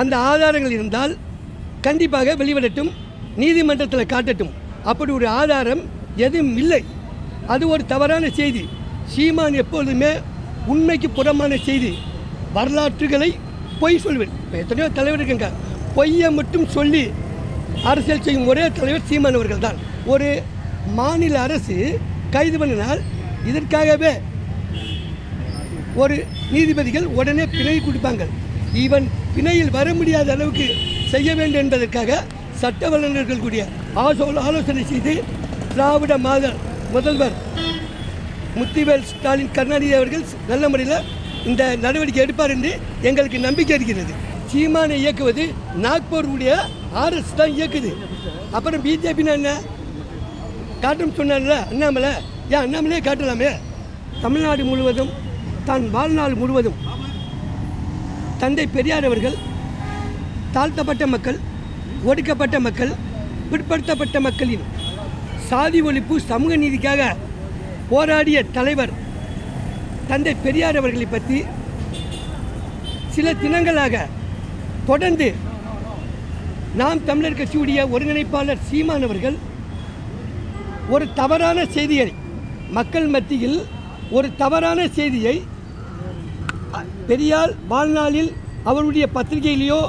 அந்த ஆதாரங்கள் இருந்தால் கண்டிப்பாக வெளிவிடட்டும், நீதிமன்றத்தில் காட்டட்டும். அப்படி ஒரு ஆதாரம் எதுவும் இல்லை. அது ஒரு தவறான செய்தி. சீமான் எப்பொழுதுமே உண்மைக்கு புறமான செய்தி, வரலாற்றுகளை பொய் சொல்வேன். இப்போ எத்தனையோ தலைவர் இருக்குங்க, பொய்யை மட்டும் சொல்லி அரசியல் செய்யும் ஒரே தலைவர் சீமான் அவர்கள் தான். ஒரு மாநில அரசு கைது பண்ணினால் இதற்காகவே ஒரு நீதிபதிகள் உடனே பிணை கொடுப்பாங்க. ஈவன் பிணையில் வர முடியாத அளவுக்கு செய்ய வேண்டும் என்பதற்காக சட்ட வல்லுநர்கள் கூடிய ஆலோசனை செய்து திராவிட மாடல் முதல்வர் முத்துவேல் ஸ்டாலின் கருணாநிதி அவர்கள் நல்ல முறையில் இந்த நடவடிக்கை எடுப்பார் என்று எங்களுக்கு நம்பிக்கை இருக்கிறது. சீமானை இயக்குவது நாக்பூருடைய ஆர்எஸ் தான் இயக்குது. அப்புறம் பிஜேபின்னு என்ன காட்டும் சொன்னார்ல அண்ணாமலை, ஏன் அண்ணாமலையே காட்டலாமே? தமிழ்நாடு முழுவதும் தான் வாழ்நாள் முழுவதும் தந்தை பெரியார் அவர்கள் தாழ்த்தப்பட்ட மக்கள், ஒடுக்கப்பட்ட மக்கள், பிற்படுத்தப்பட்ட மக்களின் சாதி ஒழிப்பு, சமூக நீதிக்காக போராடிய தலைவர் தந்தை பெரியார் அவர்களை பற்றி சில தினங்களாக தொடர்ந்து நாம் தமிழர் கட்சியுடைய ஒருங்கிணைப்பாளர் சீமான் அவர்கள் ஒரு தவறான செய்தியை மக்கள் மத்தியில் ஒரு தவறான செய்தியை பெரியார் வாழ்நாளில் அவருடைய பத்திரிகையிலேயோ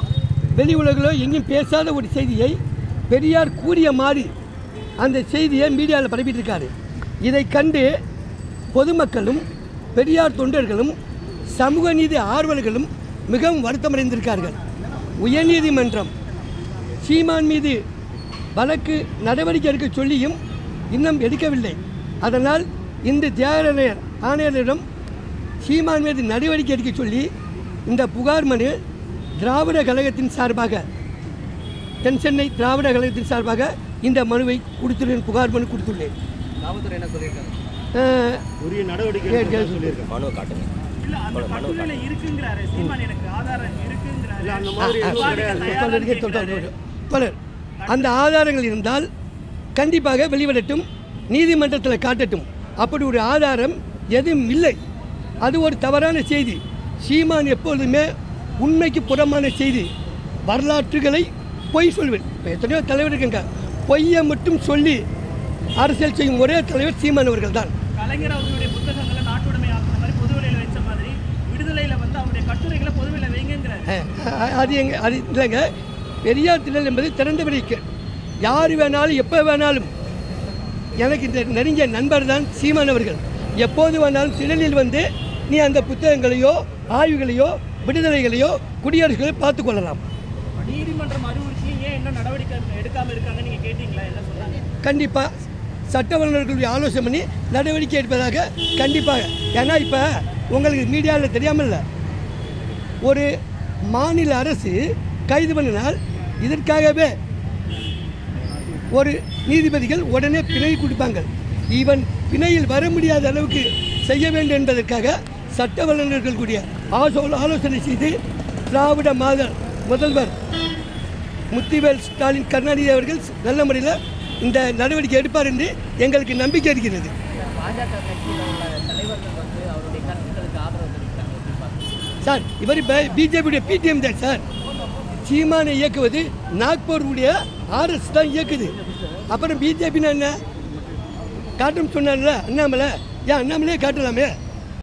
வெளி உலகிலோ எங்கேயும் பேசாத ஒரு செய்தியை பெரியார் கூறிய மாதிரி அந்த செய்தியை மீடியாவில் பரப்பிட்டு இருக்காரு. இதை கண்டு பொதுமக்களும் பெரியார் தொண்டர்களும் சமூக நீதி ஆர்வலர்களும் மிகவும் வருத்தமடைந்திருக்கார்கள். உயர்நீதிமன்றம் சீமான் மீது வழக்கு நடவடிக்கை எடுக்க சொல்லியும் இன்னும் எடுக்கவில்லை. அதனால் இந்த தியாகராயர் ஆணையரிடம் சீமான் மீது நடவடிக்கை எடுக்க சொல்லி இந்த புகார் மனு திராவிட கழகத்தின் சார்பாக, தென் சென்னை திராவிட கழகத்தின் சார்பாக இந்த மனுவை கொடுத்துள்ளேன், புகார் மனு கொடுத்துள்ளேன். அந்த ஆதாரங்கள் இருந்தால் கண்டிப்பாக வெளிவிடட்டும், நீதிமன்றத்தில் காட்டட்டும். அப்படி ஒரு ஆதாரம் எதுவும் இல்லை. அது ஒரு தவறான செய்தி. சீமான் எப்பொழுதுமே உண்மைக்கு புறமான செய்தி, வரலாற்றுகளை பொய் சொல்வேன். இப்போ எத்தனையோ தலைவர் இருக்குங்க, பொய்யை மட்டும் சொல்லி அரசியல் செய்யும் ஒரே தலைவர் சீமான் அவர்கள் தான். கலைஞர் அவர்களுடைய புத்தகங்களை நாட்டுடைமை ஆக்குற மாதிரி பொதுவெளியில் வச்ச மாதிரி விடுதலையில் வந்து அவருடைய கட்டுரைகளை பொதுவெளியில் வைங்கிறார். அது இல்லைங்க. பெரியார் திடல் என்பது திறந்த வெளிக்கு யார் வேணாலும் எப்போ வேணாலும். எனக்கு இந்த நெருங்கிய நண்பர் தான் சீமான் அவர்கள். எப்போது வேணாலும் திடலில் வந்து நீ அந்த புத்தகங்களையோ ஆய்வுகளையோ விடுதலைகளையோ குடியரசுகளை பார்த்து கொள்ளலாம். நீதிமன்றம் அறிவுறுத்தி ஏன் என்ன நடவடிக்கை எடுக்காமல் இருக்காங்க நீங்கள் கேட்டீங்களா? என்ன சொல்கிறாங்க? கண்டிப்பாக சட்ட வல்லுநர்களுடைய ஆலோசனை பண்ணி நடவடிக்கை எடுப்பதாக கண்டிப்பாக. ஏன்னா இப்போ உங்களுக்கு மீடியாவில் தெரியாமல் இல்லை, ஒரு மாநில அரசு கைது பண்ணினால் இதற்காகவே ஒரு நீதிபதிகள் உடனே பிணை கொடுப்பாங்க. ஈவன் பிணையில் வர முடியாத அளவுக்கு செய்ய வேண்டும் என்பதற்காக சட்ட வல்லுநர்கள் கூடிய ஆலோசனை செய்து திராவிட மாடல் முதல்வர் முத்துவேல் ஸ்டாலின் கருணாநிதி அவர்கள் நல்ல முறையில் இந்த நடவடிக்கை எடுப்பார் என்று எங்களுக்கு நம்பிக்கை இருக்கிறது. சார், இவர் பிஜேபியுடைய பிடிஎம் தான் சார். சீமானை இயக்குவது நாக்பூருடைய ஆர்எஸ் தான் இயக்குது. அப்புறம் பிஜேபின்னு என்ன காட்டும் சொன்னார்ல அண்ணாமலை, ஏன் அண்ணாமலையே காட்டலாமே?